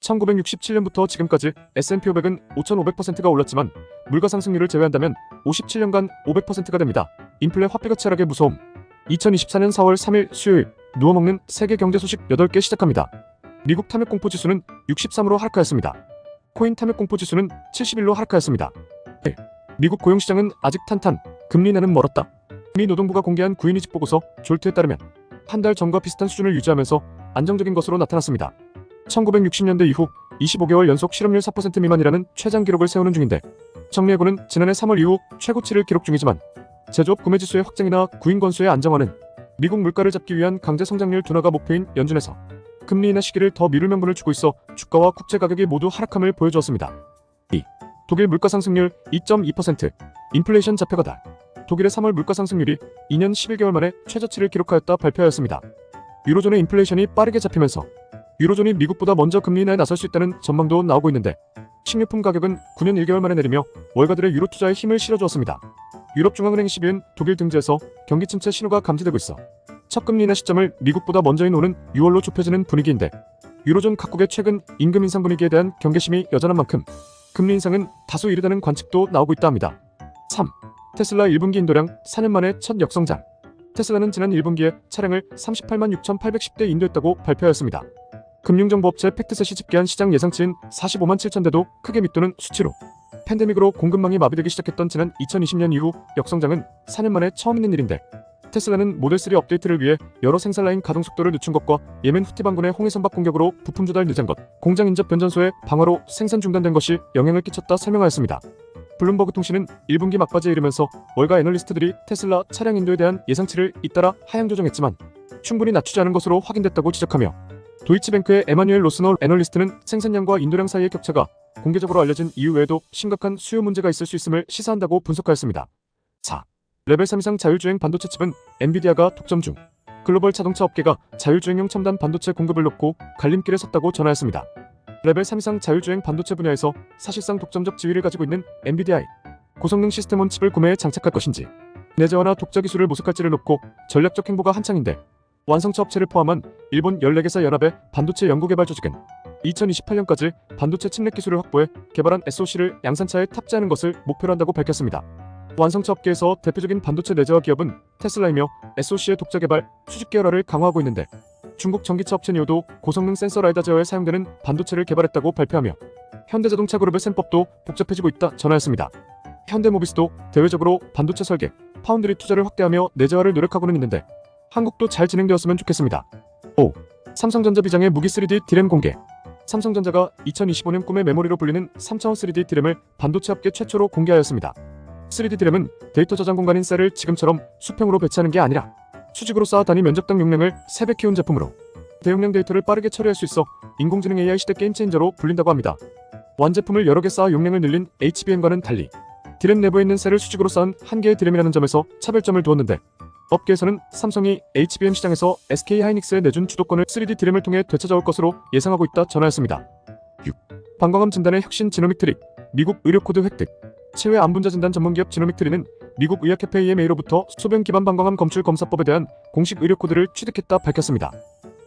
1967년부터 지금까지 S&P 500은 5,500%가 올랐지만 물가 상승률을 제외한다면 57년간 500%가 됩니다. 인플레 화폐가 치열하게 무서움. 2024년 4월 3일 수요일 누워먹는 세계 경제 소식 8개 시작합니다. 미국 탐욕 공포 지수는 63으로 하락하였습니다. 코인 탐욕 공포 지수는 71로 하락하였습니다. 미국 고용시장은 아직 탄탄, 금리 인하는 멀었다. 미 노동부가 공개한 9인 이직 보고서 졸트에 따르면 한 달 전과 비슷한 수준을 유지하면서 안정적인 것으로 나타났습니다. 1960년대 이후 25개월 연속 실업률 4% 미만이라는 최장 기록을 세우는 중인데 정리해고는 지난해 3월 이후 최고치를 기록 중이지만 제조업 구매지수의 확장이나 구인 건수의 안정화는 미국 물가를 잡기 위한 강제 성장률 둔화가 목표인 연준에서 금리 인하 시기를 더 미룰 명분을 주고 있어 주가와 국채 가격이 모두 하락함을 보여주었습니다. 2. 독일 물가 상승률 2.2%, 인플레이션 잡혀가다. 독일의 3월 물가 상승률이 2년 11개월 만에 최저치를 기록하였다 발표하였습니다. 유로존의 인플레이션이 빠르게 잡히면서 유로존이 미국보다 먼저 금리 인하에 나설 수 있다는 전망도 나오고 있는데 식료품 가격은 9년 1개월 만에 내리며 월가들의 유로 투자에 힘을 실어주었습니다. 유럽중앙은행 12은 독일 등지에서 경기 침체 신호가 감지되고 있어 첫 금리 인하 시점을 미국보다 먼저인 오는 6월로 좁혀지는 분위기인데 유로존 각국의 최근 임금 인상 분위기에 대한 경계심이 여전한 만큼 금리 인상은 다소 이르다는 관측도 나오고 있다 합니다. 3. 테슬라 1분기 인도량 4년 만에 첫 역성장. 테슬라는 지난 1분기에 차량을 38만 6,810대 인도했다고 발표하였습니다. 금융정보업체 팩트셋이 집계한 시장 예상치인 45만 7천대도 크게 밑도는 수치로 팬데믹으로 공급망이 마비되기 시작했던 지난 2020년 이후 역성장은 4년 만에 처음 있는 일인데 테슬라는 모델3 업데이트를 위해 여러 생산라인 가동 속도를 늦춘 것과 예멘 후티 반군의 홍해 선박 공격으로 부품 조달 늦은 것, 공장 인접 변전소의 방화로 생산 중단된 것이 영향을 끼쳤다 설명하였습니다. 블룸버그 통신은 1분기 막바지에 이르면서 월가 애널리스트들이 테슬라 차량 인도에 대한 예상치를 잇따라 하향 조정했지만 충분히 낮추지 않은 것으로 확인됐다고 지적하며 도이치뱅크의 에마뉴엘 로스너 애널리스트는 생산량과 인도량 사이의 격차가 공개적으로 알려진 이유 외에도 심각한 수요 문제가 있을 수 있음을 시사한다고 분석하였습니다. 4. 레벨 3 이상 자율주행 반도체 칩은 엔비디아가 독점 중. 글로벌 자동차 업계가 자율주행용 첨단 반도체 공급을 놓고 갈림길에 섰다고 전하였습니다. 레벨 3 이상 자율주행 반도체 분야에서 사실상 독점적 지위를 가지고 있는 엔비디아의 고성능 시스템 온 칩을 구매해 장착할 것인지 내재화나 독자 기술을 모색할지를 놓고 전략적 행보가 한창인데 완성차 업체를 포함한 일본 14개사 연합의 반도체 연구개발 조직은 2028년까지 반도체 칩넷 기술을 확보해 개발한 SoC를 양산차에 탑재하는 것을 목표로 한다고 밝혔습니다. 완성차 업계에서 대표적인 반도체 내재화 기업은 테슬라이며 SoC의 독자 개발, 수직 계열화를 강화하고 있는데 중국 전기차 업체 니오도 고성능 센서 라이다 제어에 사용되는 반도체를 개발했다고 발표하며 현대자동차 그룹의 셈법도 복잡해지고 있다 전하였습니다. 현대모비스도 대외적으로 반도체 설계, 파운드리 투자를 확대하며 내재화를 노력하고는 있는데 한국도 잘 진행되었으면 좋겠습니다. 5. 삼성전자 비장의 무기 3D 디램 공개. 삼성전자가 2025년 꿈의 메모리로 불리는 3차원 3D 디램을 반도체 업계 최초로 공개하였습니다. 3D 디램은 데이터 저장 공간인 셀을 지금처럼 수평으로 배치하는 게 아니라 수직으로 쌓아 단위 면적당 용량을 3배 키운 제품으로 대용량 데이터를 빠르게 처리할 수 있어 인공지능 AI 시대 게임체인저로 불린다고 합니다. 완제품을 여러 개 쌓아 용량을 늘린 HBM과는 달리 디램 내부에 있는 셀을 수직으로 쌓은 한 개의 디램이라는 점에서 차별점을 두었는데 업계에서는 삼성이 HBM 시장에서 SK하이닉스에 내준 주도권을 3D 디램을 통해 되찾아올 것으로 예상하고 있다 전하였습니다. 6. 방광암 진단의 혁신 지노믹 트릭, 미국 의료 코드 획득. 체외 암분자 진단 전문기업 지노믹 트리는 미국 의학협회 EMA로부터 소변 기반 방광암 검출 검사법에 대한 공식 의료 코드를 취득했다 밝혔습니다.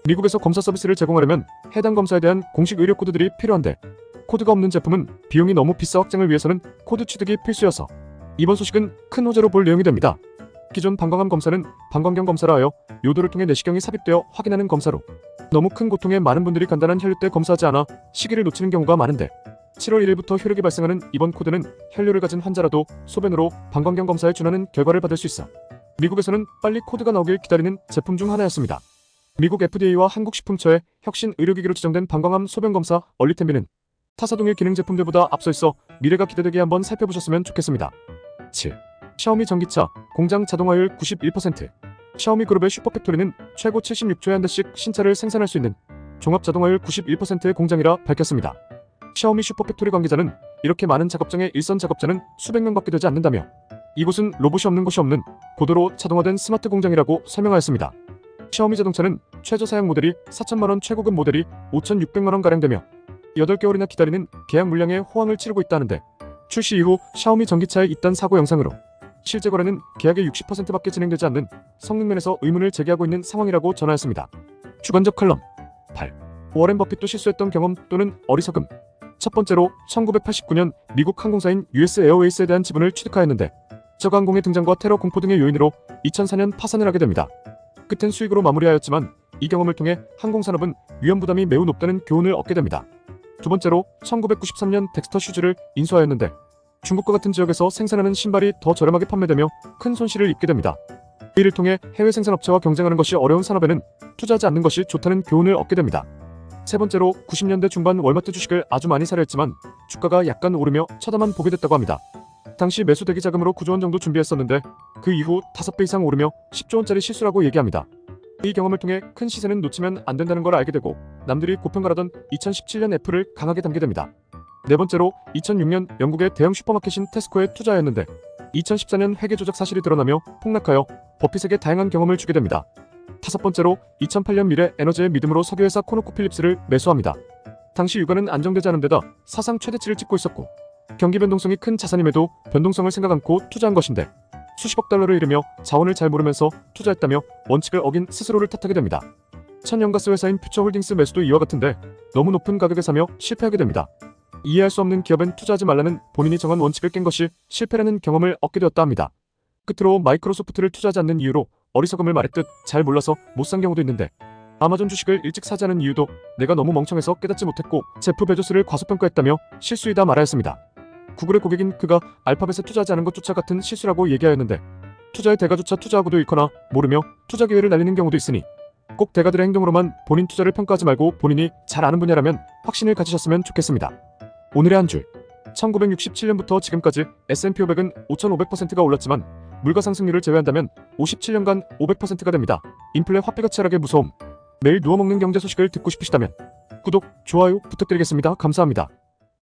미국에서 검사 서비스를 제공하려면 해당 검사에 대한 공식 의료 코드들이 필요한데 코드가 없는 제품은 비용이 너무 비싸 확장을 위해서는 코드 취득이 필수여서 이번 소식은 큰 호재로 볼 내용이 됩니다. 기존 방광암 검사는 방광경 검사라 하여 요도를 통해 내시경이 삽입되어 확인하는 검사로 너무 큰 고통에 많은 분들이 간단한 혈류 때 검사하지 않아 시기를 놓치는 경우가 많은데 7월 1일부터 효력이 발생하는 이번 코드는 혈류를 가진 환자라도 소변으로 방광경 검사에 준하는 결과를 받을 수 있어 미국에서는 빨리 코드가 나오길 기다리는 제품 중 하나였습니다. 미국 FDA와 한국식품처의 혁신 의료기기로 지정된 방광암 소변검사 얼리템비는 타사 동일 기능 제품들보다 앞서 있어 미래가 기대되게 한번 살펴보셨으면 좋겠습니다. 7. 샤오미 전기차 공장 자동화율 91%. 샤오미 그룹의 슈퍼팩토리는 최고 76초에 한 대씩 신차를 생산할 수 있는 종합 자동화율 91%의 공장이라 밝혔습니다. 샤오미 슈퍼팩토리 관계자는 이렇게 많은 작업장의 일선 작업자는 수백 명밖에 되지 않는다며 이곳은 로봇이 없는 곳이 없는 고도로 자동화된 스마트 공장이라고 설명하였습니다. 샤오미 자동차는 최저 사양 모델이 4천만원, 최고급 모델이 5,600만원가량 되며 8개월이나 기다리는 계약 물량에 호황을 치르고 있다는데 출시 이후 샤오미 전기차의 잇단 사고 영상으로 실제 거래는 계약의 60%밖에 진행되지 않는 성능 면에서 의문을 제기하고 있는 상황이라고 전하였습니다. 주관적 칼럼 8. 워렌 버핏도 실수했던 경험 또는 어리석음. 첫 번째로 1989년 미국 항공사인 US 에어웨이스에 대한 지분을 취득하였는데 저가 항공의 등장과 테러 공포 등의 요인으로 2004년 파산을 하게 됩니다. 끝은 수익으로 마무리하였지만 이 경험을 통해 항공산업은 위험 부담이 매우 높다는 교훈을 얻게 됩니다. 두 번째로 1993년 덱스터 슈즈를 인수하였는데 중국과 같은 지역에서 생산하는 신발이 더 저렴하게 판매되며 큰 손실을 입게 됩니다. 이를 통해 해외 생산업체와 경쟁하는 것이 어려운 산업에는 투자하지 않는 것이 좋다는 교훈을 얻게 됩니다. 세 번째로 90년대 중반 월마트 주식을 아주 많이 사려 했지만 주가가 약간 오르며 쳐다만 보게 됐다고 합니다. 당시 매수 대기 자금으로 9조 원 정도 준비했었는데 그 이후 5배 이상 오르며 10조 원짜리 실수라고 얘기합니다. 이 경험을 통해 큰 시세는 놓치면 안 된다는 걸 알게 되고 남들이 고평가라던 2017년 애플을 강하게 담게 됩니다. 네 번째로 2006년 영국의 대형 슈퍼마켓인 테스코에 투자하였는데 2014년 회계 조작 사실이 드러나며 폭락하여 버핏에게 다양한 경험을 주게 됩니다. 다섯 번째로 2008년 미래 에너지의 믿음으로 석유회사 코노코필립스를 매수합니다. 당시 유가는 안정되지 않은 데다 사상 최대치를 찍고 있었고 경기 변동성이 큰 자산임에도 변동성을 생각 않고 투자한 것인데 수십억 달러를 잃으며 자원을 잘 모르면서 투자했다며 원칙을 어긴 스스로를 탓하게 됩니다. 천연가스 회사인 퓨처홀딩스 매수도 이와 같은데 너무 높은 가격에 사며 실패하게 됩니다. 이해할 수 없는 기업엔 투자하지 말라는 본인이 정한 원칙을 깬 것이 실패라는 경험을 얻게 되었다 합니다. 끝으로 마이크로소프트를 투자하지 않는 이유로 어리석음을 말했듯 잘 몰라서 못 산 경우도 있는데 아마존 주식을 일찍 사지 않은 이유도 내가 너무 멍청해서 깨닫지 못했고 제프 베조스를 과소평가했다며 실수이다 말하였습니다. 구글의 고객인 그가 알파벳에 투자하지 않은 것조차 같은 실수라고 얘기하였는데 투자의 대가조차 투자하고도 잃거나 모르며 투자 기회를 날리는 경우도 있으니 꼭 대가들의 행동으로만 본인 투자를 평가하지 말고 본인이 잘 아는 분야라면 확신을 가지셨으면 좋겠습니다. 오늘의 한 줄. 1967년부터 지금까지 S&P 500은 5,500%가 올랐지만 물가 상승률을 제외한다면 57년간 500%가 됩니다. 인플레 화폐가치 하락의 무서움. 매일 누워먹는 경제 소식을 듣고 싶으시다면 구독, 좋아요 부탁드리겠습니다. 감사합니다.